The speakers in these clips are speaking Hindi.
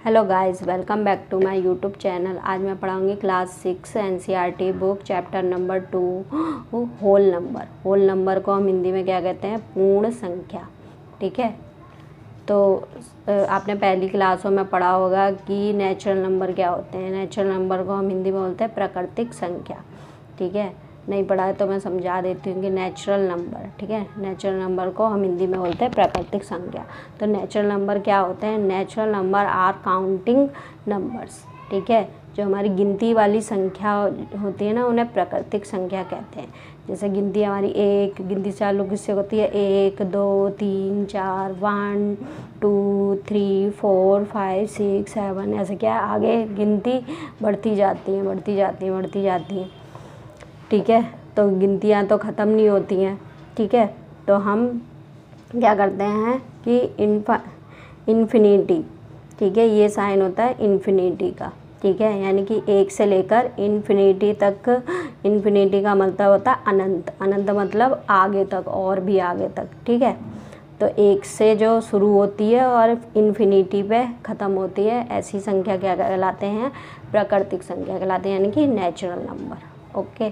Hello guys, welcome back to my YouTube channel. आज मैं पढ़ाऊंगी class 6 NCERT book chapter number 2 whole number. Whole number को हम हिंदी में क्या कहते हैं? पूर्ण संख्या। ठीक है, तो आपने पहली क्लासों में पढ़ा होगा कि नेचुरल नंबर क्या होते हैं। नेचुरल नंबर को हम हिंदी में बोलते हैं प्राकृतिक संख्या। ठीक है, नहीं पढ़ा है तो मैं समझा देती हूँ कि नेचुरल नंबर, ठीक है, नेचुरल नंबर को हम हिंदी में बोलते हैं प्राकृतिक संख्या। तो नेचुरल नंबर क्या होते हैं? Natural numbers are counting numbers. ठीक है, जो हमारी गिनती वाली संख्या होती है ना, उन्हें प्राकृतिक संख्या कहते हैं। जैसे गिनती हमारी गिनती चालू किससे होती है? 1 2 3 4 1 2 3 4 5 6 7, ऐसे क्या आगे गिनती बढ़ती जाती है। ठीक है, तो गिनतियाँ तो ख़त्म नहीं होती हैं। ठीक है, तो हम क्या करते हैं कि इन्फिनिटी, ठीक है, ये साइन होता है इन्फिनिटी का। ठीक है, यानी कि 1 से लेकर इन्फिनिटी तक। इन्फिनिटी का मतलब होता है अनंत। अनंत मतलब आगे तक, और भी आगे तक। ठीक है, तो 1 से जो शुरू होती है और इन्फिनिटी पे ख़त्म होती है, ऐसी संख्या क्या कहलाते हैं? प्राकृतिक संख्या कहलाते हैं, यानी कि नेचुरल नंबर। ओके,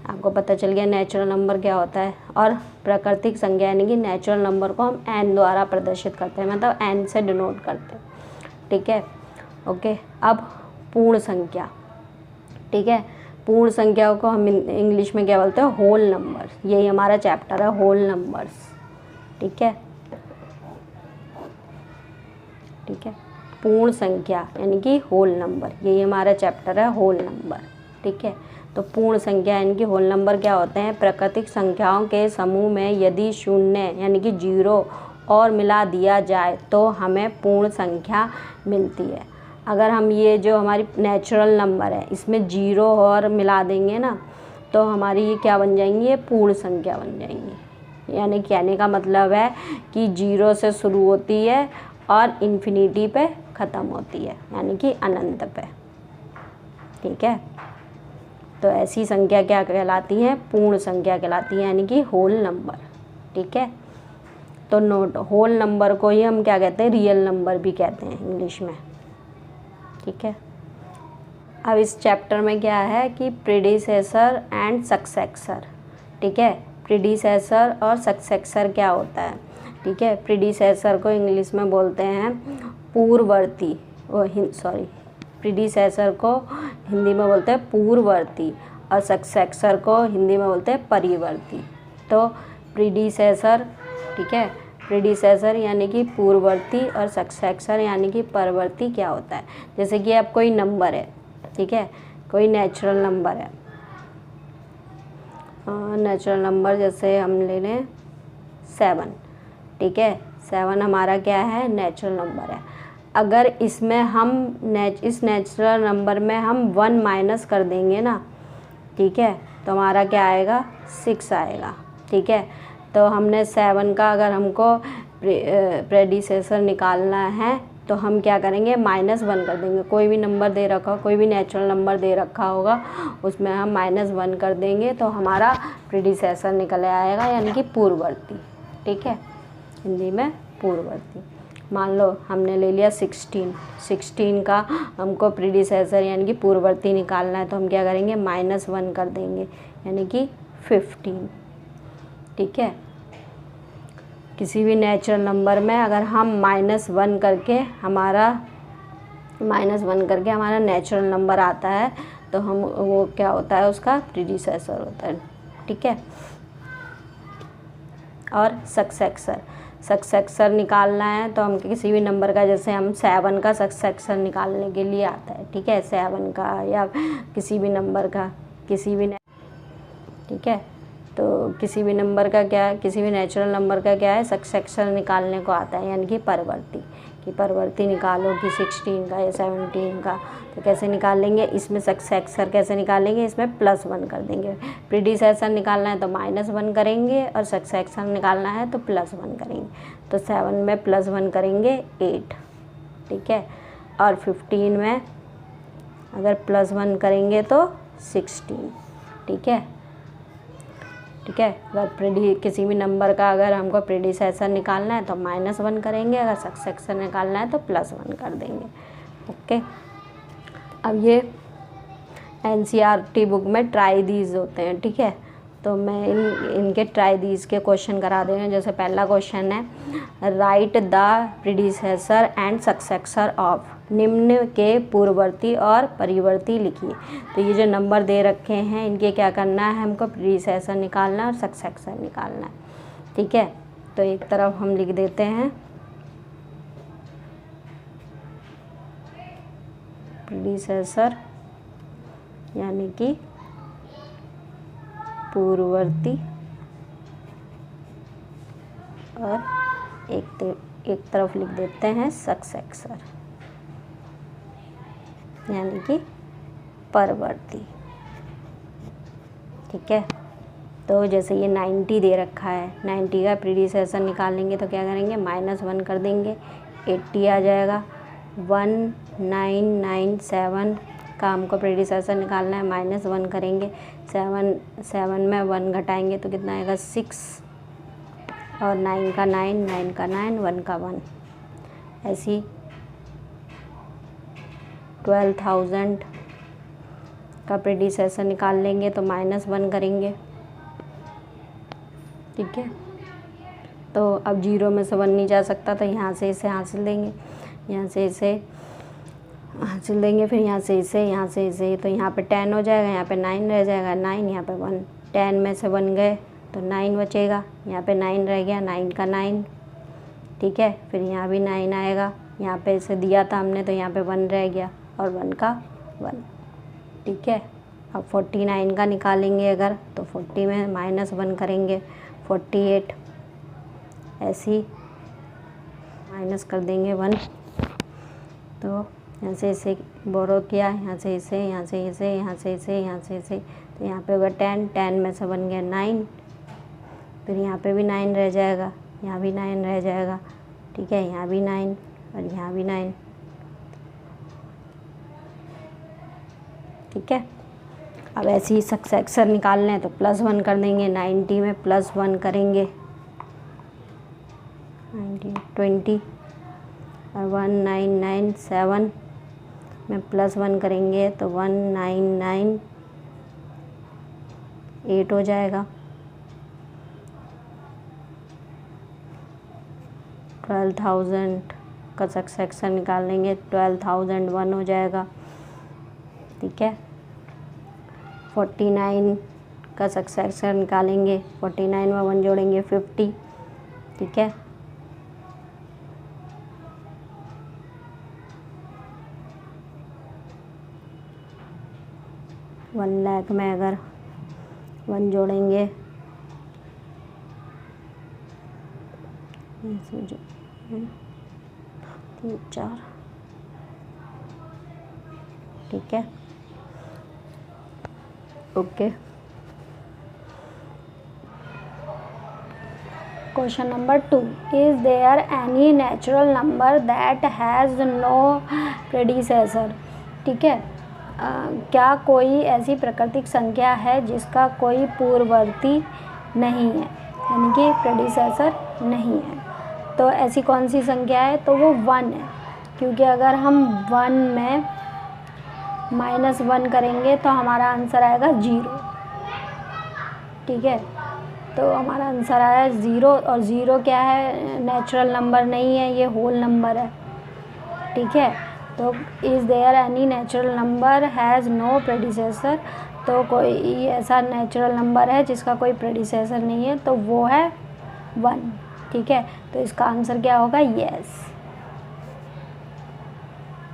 आपको पता चल गया नेचुरल नंबर क्या होता है। और प्राकृतिक संख्या यानी कि नेचुरल नंबर को हम n द्वारा प्रदर्शित करते हैं, मतलब n से डिनोट करते हैं। ठीक है, ओके। अब पूर्ण संख्या, ठीक है, पूर्ण संख्या को हम इंग्लिश में क्या बोलते हैं? Whole number. यही हमारा चैप्टर है, होल नंबर्स। ठीक है, ठीक है, पूर्ण संख्या यानी कि होल नंबर, यही हमारा चैप्टर है, होल नंबर। ठीक है, तो पूर्ण संख्या यानी कि होल नंबर क्या होते हैं? प्राकृतिक संख्याओं के समूह में यदि 0 यानी कि 0 और मिला दिया जाए तो हमें पूर्ण संख्या मिलती है। अगर हम ये जो हमारी नेचुरल नंबर है, इसमें 0 और मिला देंगे ना, तो हमारी ये क्या बन जाएंगी? ये पूर्ण संख्या बन जाएंगी। यानी कहने का मतलब है कि 0 से शुरू होती है और इन्फिनिटी पे ख़त्म होती है, यानी कि अनंत पे। ठीक है, तो ऐसी संख्या क्या कहलाती है? पूर्ण संख्या कहलाती है, यानी कि होल नंबर। ठीक है, तो नोट, होल नंबर को ही हम क्या कहते हैं? रियल नंबर भी कहते हैं इंग्लिश में। ठीक है, अब इस चैप्टर में क्या है कि प्रीडिसेसर एंड सक्सेसर। ठीक है, प्रीडिसेसर और सक्सेसर क्या होता है? ठीक है, प्रीडिसेसर को इंग्लिश में बोलते हैं पूर्ववर्ती, प्रीडिसेसर को हिंदी में बोलते हैं पूर्ववर्ती, और सक्सेसर को हिंदी में बोलते हैं परिवर्ती। तो प्रीडिसेसर, ठीक है, प्रीडिसेसर यानी कि पूर्ववर्ती और सक्सेसर यानी कि परवर्ती क्या होता है? जैसे कि अब कोई नंबर है, ठीक है, कोई नेचुरल नंबर है, नेचुरल नंबर जैसे हम ले लें 7। ठीक है, 7 हमारा क्या है? नेचुरल नंबर है। अगर इसमें हम इस नेचुरल नंबर में हम 1 माइनस कर देंगे ना, ठीक है, तो हमारा क्या आएगा? 6 आएगा। ठीक है, तो हमने 7 का अगर हमको प्रीडिसेसर निकालना है तो हम क्या करेंगे? -1 कर देंगे। कोई भी नंबर दे रखा हो, कोई भी नेचुरल नंबर दे रखा होगा, उसमें हम -1 कर देंगे तो हमारा प्रीडिसेसर निकल आएगा, यानी कि पूर्ववर्ती। ठीक है, हिंदी में पूर्ववर्ती। मान लो हमने ले लिया 16 का हमको प्रीडिसेसर यानी कि पूर्ववर्ती निकालना है, तो हम क्या करेंगे? -1 कर देंगे, यानी कि 15। ठीक है, किसी भी नेचुरल नंबर में अगर हम -1 करके हमारा नेचुरल नंबर आता है तो हम वो क्या होता है? उसका प्रीडिसेसर होता है। ठीक है, और सक्सेसर निकालना है तो हम किसी भी नंबर का, जैसे हम 7 का सक्सेसर निकालने के लिए आता है। ठीक है, 7 का या किसी भी नंबर का, ठीक है, तो किसी भी नंबर का क्या है? किसी भी नेचुरल नंबर का क्या है? सक्सेसर निकालने को आता है, यानी कि परवर्ती। कि परवर्ती निकालो कि 16 का या 17 का, तो कैसे निकालेंगे? इसमें सक्सेसर कैसे निकालेंगे? इसमें +1 कर देंगे। प्रीडिसेसर निकालना है तो -1 करेंगे, और सक्सेसर निकालना है तो +1 करेंगे। तो 7 में +1 करेंगे 8। ठीक है, और 15 में अगर +1 करेंगे तो 16। ठीक है, ठीक है, अगर किसी भी नंबर का अगर हमको प्रीडिसेसर निकालना है तो -1 करेंगे, अगर सक्सेसर निकालना है तो +1 कर देंगे। ओके। अब ये एनसीईआरटी बुक में ट्राई दीज होते हैं, ठीक है। तो मैं इनके ट्राई दीज के क्वेश्चन करा दे रही हूँ। जैसे पहला क्वेश्चन है, right the predecessor and successor of, निम्न के पूर्ववर्ती और परिवर्ती लिखिए। तो ये जो नंबर दे रखे हैं इनके क्या करना है, हमको प्रीडिसेसर निकालना है और सक्सेसर निकालना है, ठीक है। तो एक तरफ हम लिख देते हैं प्रीडिसेसर यानी कि पूर्ववर्ती, और एक तरफ लिख देते हैं सक्सेसर यानी कि परवर्ती, ठीक है। तो जैसे ये 90 दे रखा है, 90 का प्रीडिसेसर निकालेंगे तो क्या करेंगे, -1 कर देंगे, 80 आ जाएगा। 1997 का हमको प्रीडिसेसर निकालना है, -1 करेंगे, 7 में 1 घटाएंगे तो कितना आएगा 6, और 9 का 9, 9 का 9, 1 का 1। ऐसी 12,000 का प्रीडिसेसर निकाल लेंगे तो -1 करेंगे, ठीक है। तो अब 0 में से 1 नहीं जा सकता, तो यहाँ से इसे हासिल देंगे, यहाँ से इसे हासिल देंगे, फिर यहाँ से इसे, यहाँ से इसे, तो यहाँ पे 10 हो जाएगा, यहाँ पे 9 रह जाएगा, 9 यहाँ पे 1, 10 में से 1 गए तो 9 बचेगा, यहाँ पे 9 रह गया, 9 का 9, ठीक है। फिर यहाँ भी 9 आएगा, यहाँ पे इसे दिया था हमने तो यहाँ पे 1 रह गया, और 1 का 1, ठीक है। अब 49 का निकालेंगे अगर, तो 40 में -1 करेंगे, 48, ऐसी माइनस कर देंगे 1। तो यहाँ से इसे बोरो किया, यहाँ से इसे, यहाँ से इसे, यहाँ से इसे, यहाँ से इसे, तो यहाँ पे होगा 10, 10 में से 1 गया 9, फिर यहाँ पे भी 9 रह जाएगा, यहाँ भी 9 रह जाएगा, ठीक है। यहाँ भी 9 और यहाँ भी 9, ठीक है। अब ऐसे ही सक्सेसर निकालना है तो +1 कर देंगे, 90 में +1 करेंगे, 90, 20, और 1997 में +1 करेंगे तो 1998 हो जाएगा। 12,000 का सक्सेसर निकालेंगे, 12,001 हो जाएगा, ठीक है। 49 का सक्सेसर निकालेंगे, 49 में 1 जोड़ेंगे 50, ठीक है। वन लाख में अगर 1 जोड़ेंगे, 3, 4, ठीक है, okay. Question number 2, is there any natural number that has no predecessor, ठीक है। क्या कोई ऐसी प्राकृतिक संख्या है जिसका कोई पूर्ववर्ती नहीं है, यानी कि प्रेडिसेसर नहीं है। तो ऐसी कौन सी संख्या है, तो वो 1 है, क्योंकि अगर हम 1 में -1 करेंगे तो हमारा आंसर आएगा 0, ठीक है। तो हमारा आंसर आया 0, और 0 क्या है, नेचुरल नंबर नहीं है, ये होल नंबर है, ठीक है। तो is there any natural number has no predecessor, तो कोई ऐसा नेचुरल नंबर है जिसका कोई प्रेडिसेसर नहीं है, तो वो है 1, ठीक है। तो इसका आंसर क्या होगा, यस,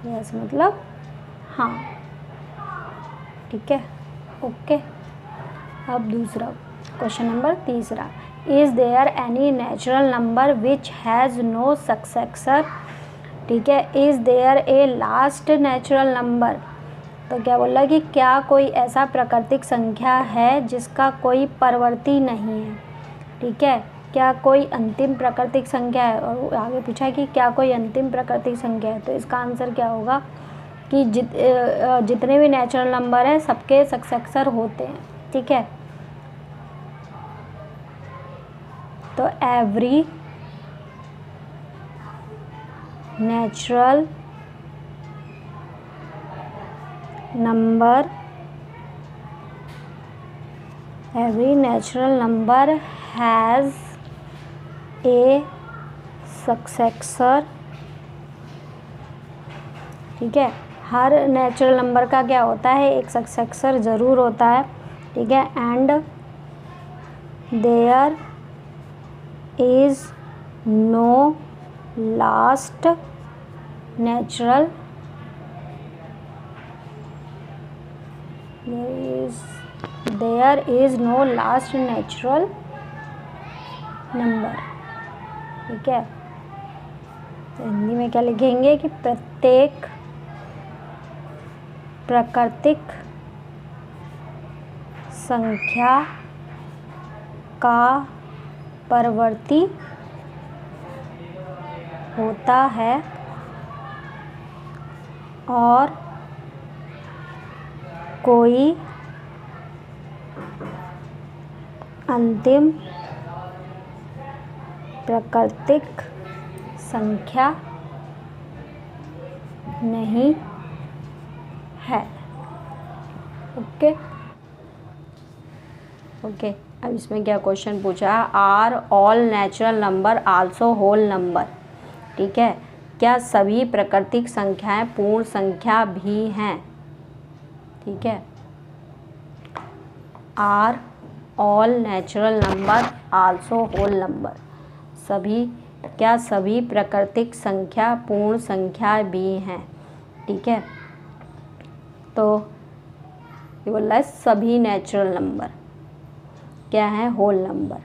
यस मतलब हाँ, ठीक है, ओके। अब दूसरा question number 3, is there any natural number which has no successor, ठीक है। Is there a last natural number, तो क्या बोला कि क्या कोई ऐसा प्राकृतिक संख्या है जिसका कोई परवर्ती नहीं है, ठीक है। क्या कोई अंतिम प्राकृतिक संख्या है, और आगे पूछा है कि क्या कोई अंतिम प्राकृतिक संख्या है, तो इसका आंसर क्या होगा कि जितने भी नेचुरल नंबर हैं सबके सक्सेसर होते हैं, ठीक है। तो every natural number, every natural number has a successor। ठीक है, हर नेचुरल नंबर का क्या होता है, एक सक्सेसर ज़रूर होता है। ठीक है, and there is no last natural, there is no last natural number. ठीक है, तो हिंदी में क्या लिखेंगे कि प्रत्येक प्राकृतिक संख्या का परवर्ती होता है और कोई अंतिम प्राकृतिक संख्या नहीं है। ओके ओके, अब इसमें क्या क्वेश्चन पूछा है, are all natural number also whole number. ठीक है, क्या सभी प्राकृतिक संख्याएं पूर्ण संख्या भी हैं। ठीक है, are all natural number also whole number, सभी, क्या सभी प्राकृतिक संख्या पूर्ण संख्या भी हैं। ठीक है, तो ये बोल रहा है सभी नेचुरल नंबर क्या है, होल नंबर।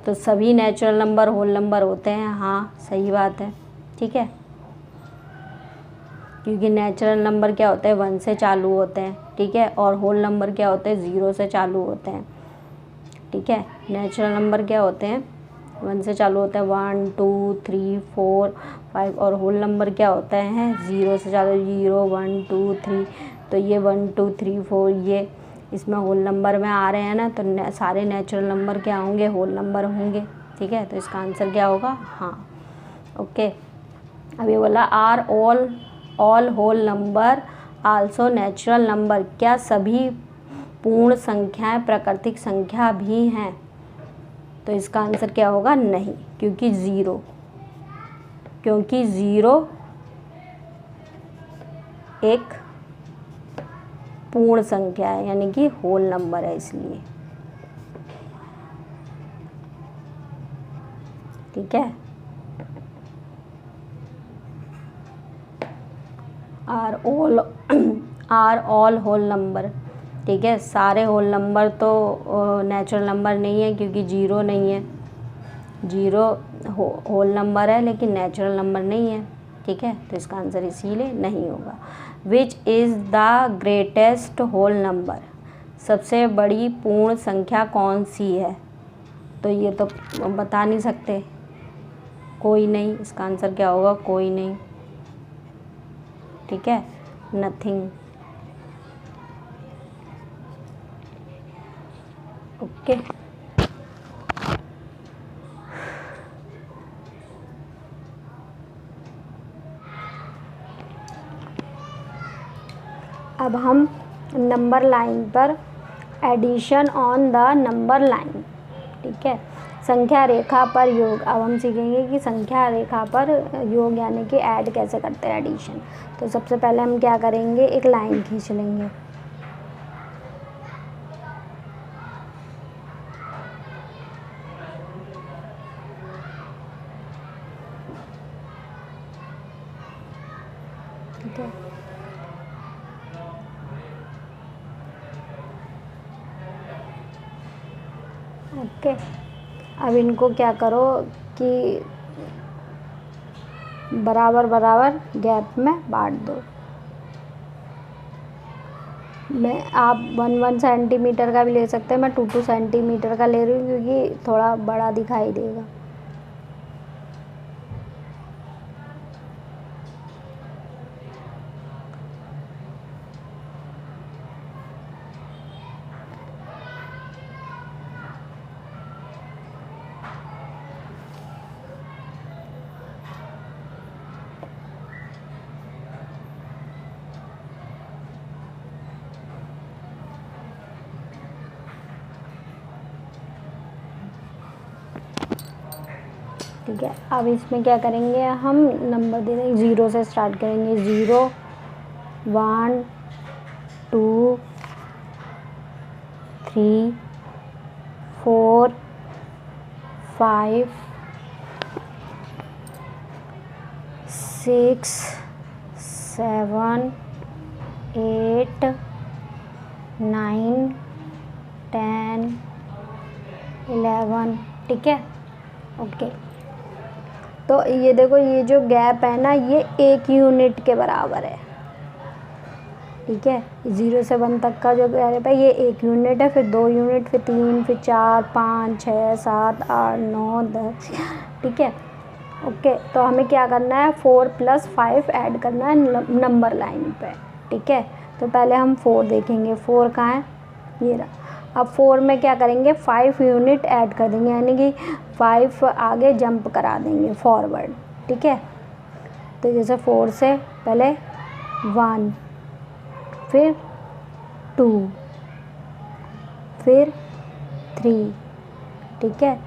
तो सभी नेचुरल नंबर होल नंबर होते हैं, हाँ सही बात है। ठीक है, क्योंकि नेचुरल नंबर क्या होते हैं, 1 से चालू होते हैं। ठीक है, और होल नंबर क्या होते हैं, 0 से चालू होते हैं। ठीक है, नेचुरल नंबर क्या होते हैं, 1 से चालू होते हैं, 1 2 3 4 5, और होल नंबर क्या होते हैं, 0 से चालू, 0 1 2 3। तो ये 1 2 3 4 ये इसमें होल नंबर में आ रहे हैं ना, तो सारे नेचुरल नंबर क्या होंगे, होल नंबर होंगे। ठीक है, तो इसका आंसर क्या होगा, हाँ। ओके, अब ये बोला are all whole number also natural number, क्या सभी पूर्ण संख्याएं प्राकृतिक संख्या भी हैं। तो इसका आंसर क्या होगा, नहीं, क्योंकि ज़ीरो एक पूर्ण संख्या है, यानी कि होल नंबर है, इसलिए। ठीक है, आर ऑल होल नंबर। ठीक है, सारे होल नंबर तो नेचुरल नंबर नहीं है, क्योंकि 0 नहीं है, 0 होल नंबर है लेकिन नेचुरल नंबर नहीं है। ठीक है, तो इसका आंसर इसीलिए नहीं होगा। Which is the greatest whole number, सबसे बड़ी पूर्ण संख्या कौन सी है। तो ये तो बता नहीं सकते, कोई नहीं। इसका आंसर क्या होगा, कोई नहीं। ठीक है, नथिंग। ओके, अब हम नंबर लाइन पर addition on the number line. ठीक है, संख्या रेखा पर योग। अब हम सीखेंगे कि संख्या रेखा पर योग यानी कि ऐड कैसे करते हैं, एडिशन। तो सबसे पहले हम क्या करेंगे, एक लाइन खींच लेंगे। ठीक है, ओके, अब इनको क्या करो कि बराबर बराबर गैप में बांट दो। मैं आप 1 सेंटीमीटर का भी ले सकते हैं, मैं 2 सेंटीमीटर का ले रही हूँ क्योंकि थोड़ा बड़ा दिखाई देगा। ठीक है। अब इसमें क्या करेंगे, हम नंबर दे देंगे, 0 से स्टार्ट करेंगे। 0 1 2 3 4 5 6 7 8 9 10 11। ठीक है, ओके। तो ये देखो, ये जो गैप है ना, ये 1 यूनिट के बराबर है। ठीक है, 0 से 1 तक का जो गैप है ये 1 यूनिट है, फिर 2 यूनिट, फिर 3, फिर 4 5 6 7 8 9 10। ठीक है, ओके। तो हमें क्या करना है, 4 + 5 ऐड करना है नंबर लाइन पे। ठीक है, तो पहले हम 4 देखेंगे। 4 कहाँ है, ये रहा। अब 4 में क्या करेंगे, 5 यूनिट ऐड कर देंगे, यानी कि 5 आगे जंप करा देंगे फॉरवर्ड। ठीक है, तो जैसे 4 से पहले 1, फिर 2, फिर 3। ठीक है,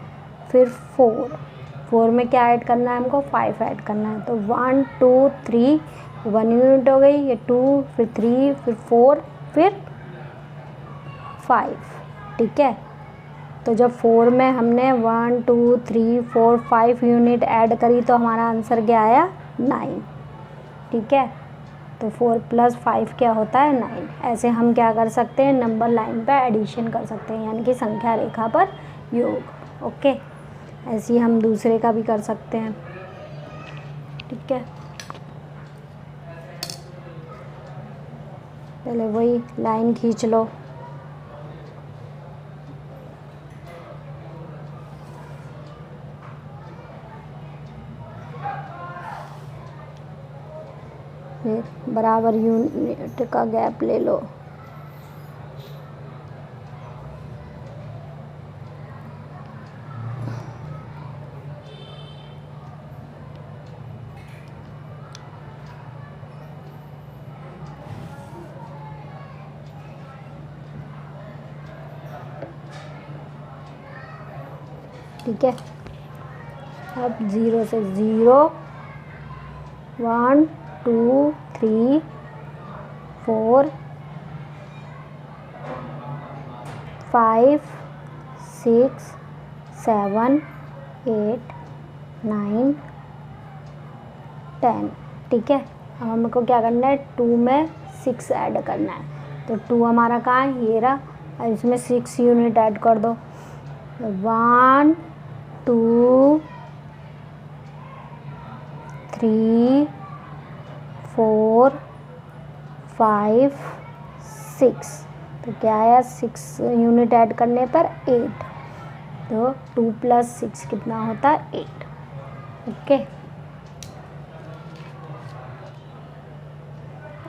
फिर 4 में क्या ऐड करना है हमको, 5 ऐड करना है। तो 1 2 3, 1 यूनिट हो गई, ये 2, फिर 3, फिर 4, फिर 5। ठीक है, तो जब 4 में हमने 1 2 3 4 5 यूनिट ऐड करी तो हमारा आंसर क्या आया, 9। ठीक है, तो 4 + 5 क्या होता है, 9। ऐसे हम क्या कर सकते हैं, नंबर लाइन पे एडिशन कर सकते हैं, यानी कि संख्या रेखा पर योग। ओके, ऐसे ही हम दूसरे का भी कर सकते हैं। ठीक है, पहले वही लाइन खींच लो। फिर बराबर यूनिट का गैप ले लो। ठीक है, अब 0 से 0 1 2 3 4 5 6 7 8 9 10। ठीक है, अब हमको क्या करना है, 2 में 6 ऐड करना है। तो 2 हमारा कहाँ है, ये रहा। अब इसमें 6 यूनिट ऐड कर दो। 1 2 3 4 5 6। तो क्या आया, 6 यूनिट ऐड करने पर 8। तो 2 + 6 कितना होता है, 8। ओके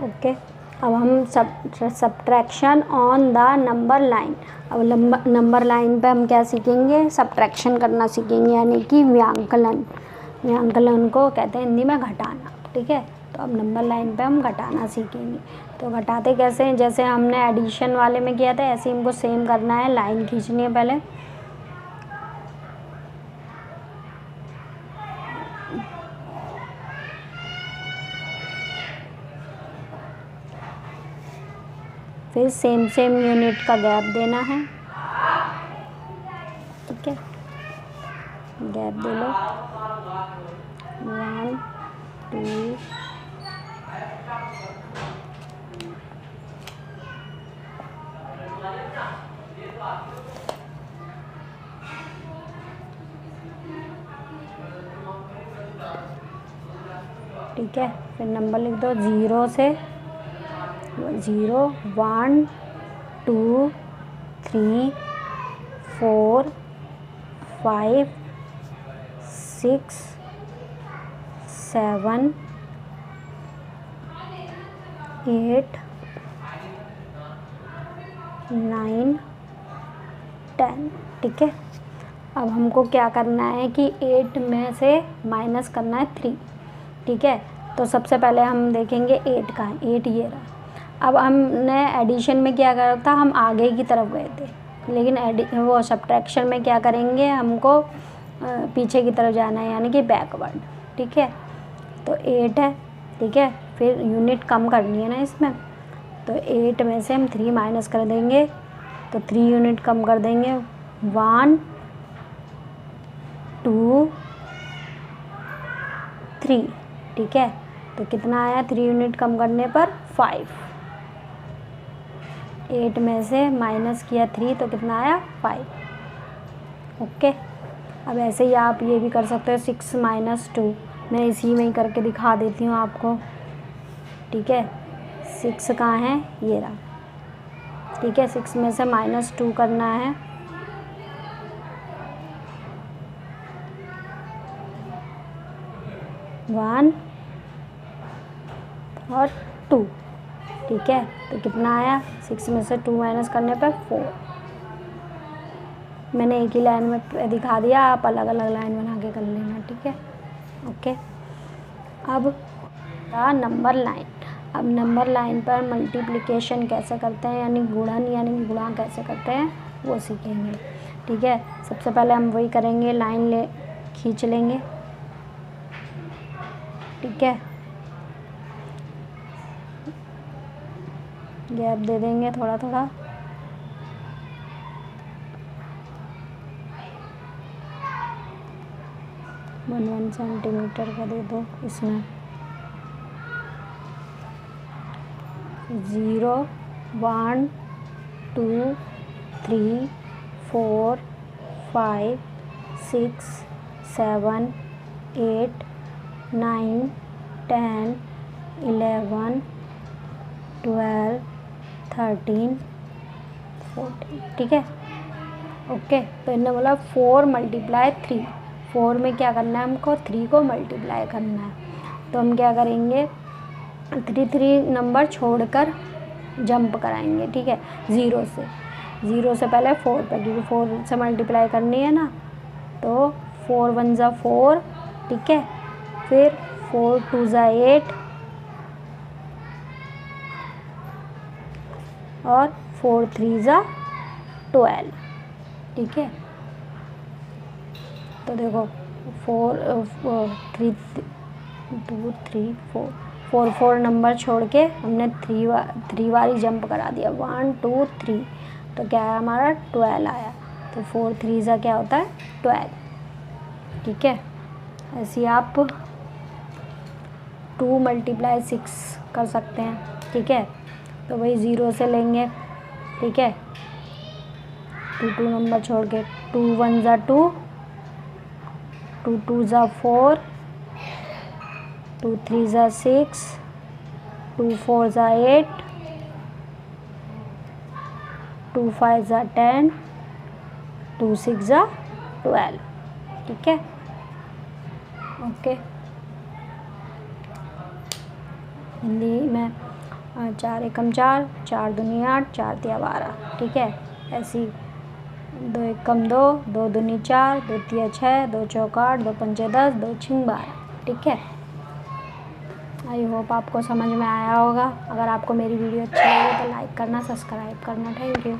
ओके, अब हम subtraction on the number line. अब नंबर लाइन पे हम क्या सीखेंगे, सब्ट्रैक्शन करना सीखेंगे, यानी कि व्यांकलन। व्यांकलन को कहते हैं हिंदी में घटाना। ठीक है, तो अब नंबर लाइन पे हम घटाना सीखेंगे। तो घटाते कैसे हैं, जैसे हमने एडिशन वाले में किया था ऐसे हमको सेम करना है। लाइन खींचनी है पहले, फिर सेम यूनिट का गैप देना है। ठीक है, गैप दे लो। 1 2 ठीक है, फिर नंबर लिख दो। 0 से 0 1 2 3 4 5 6 7 8 9 10। ठीक है, अब हमको क्या करना है कि 8 में से माइनस करना है 3। ठीक है, तो सबसे पहले हम देखेंगे 8 का है, 8 ये रहा। अब हमने एडिशन में क्या करा था, हम आगे की तरफ गए थे, लेकिन वो सब्ट्रैक्शन में क्या करेंगे, हमको पीछे की तरफ जाना है, यानी कि बैकवर्ड। ठीक है, तो 8 है। ठीक है, फिर यूनिट कम करनी है ना इसमें, तो 8 में से हम 3 माइनस कर देंगे, तो 3 यूनिट कम कर देंगे, 1 2 3। ठीक है, तो कितना आया 3 यूनिट कम करने पर 5। 8 में से माइनस किया 3 तो कितना आया 5। ओके, अब ऐसे ही आप ये भी कर सकते हो 6 माइनस 2, मैं इसी में ही करके दिखा देती हूँ आपको। ठीक है, 6 कहाँ है, ये रहा। ठीक है, 6 में से माइनस 2 करना है, वन और 2। ठीक है, तो कितना आया, 6 में से 2 माइनस करने पर 4। मैंने एक ही लाइन में दिखा दिया, आप अलग अलग लाइन बना के कर लेना। ठीक है, ओके। अब नंबर लाइन, अब नंबर लाइन पर मल्टीप्लिकेशन कैसे करते हैं, यानी गुणन यानी कि गुणा कैसे करते हैं वो सीखेंगे। ठीक है, सबसे पहले हम वही करेंगे, लाइन खींच लेंगे। ठीक है, गैप दे देंगे थोड़ा थोड़ा, वन सेंटीमीटर का दे दो इसमें। 0 1 2 3 4 5 6 7 8 9 10 11 12 13 14। ठीक है, ओके। तो इन्होंने बोला 4 मल्टीप्लाई 3, 4 में क्या करना है हमको, 3 को मल्टीप्लाई करना है। तो हम क्या करेंगे, 3 नंबर छोड़कर जंप कराएंगे। ठीक है, 0 से पहले 4 पर, क्योंकि 4 से मल्टीप्लाई करनी है ना, तो 4 1 ज़ा 4। ठीक है, फिर 4 2 ज़ा 8 और 4 3 ज़ा 12। ठीक है, तो देखो 4 3 2 3 4 4 नंबर छोड़ के हमने 3 बारी जंप करा दिया, 1 2 3, तो क्या है हमारा 12 आया। तो 4 3 ज़ा क्या होता है 12। ठीक है, ऐसे आप 2 मल्टीप्लाई 6 कर सकते हैं। ठीक है, तो वही 0 से लेंगे। ठीक है, 2 नंबर छोड़ के, 2 1 ज़ा 2, 2 2 ज़ा 4, 2 3 ज़ा 6, 2 4 ज़ा 8, 2 5 ज़ा 10, 2 6 ज़ा 12। ठीक है, ओके। हिंदी में 4 एकम 4, 4 दूनी 8, 4 तिया 12। ठीक है, ऐसी 2 एकम 2, 2 दूनी 4, 2 तिया 6, 2 चौक 8, 2 पंचे 10, 2 छिंग 12। ठीक है, आई होप आपको समझ में आया होगा। अगर आपको मेरी वीडियो अच्छी लगी तो लाइक करना, सब्सक्राइब करना। Thank you.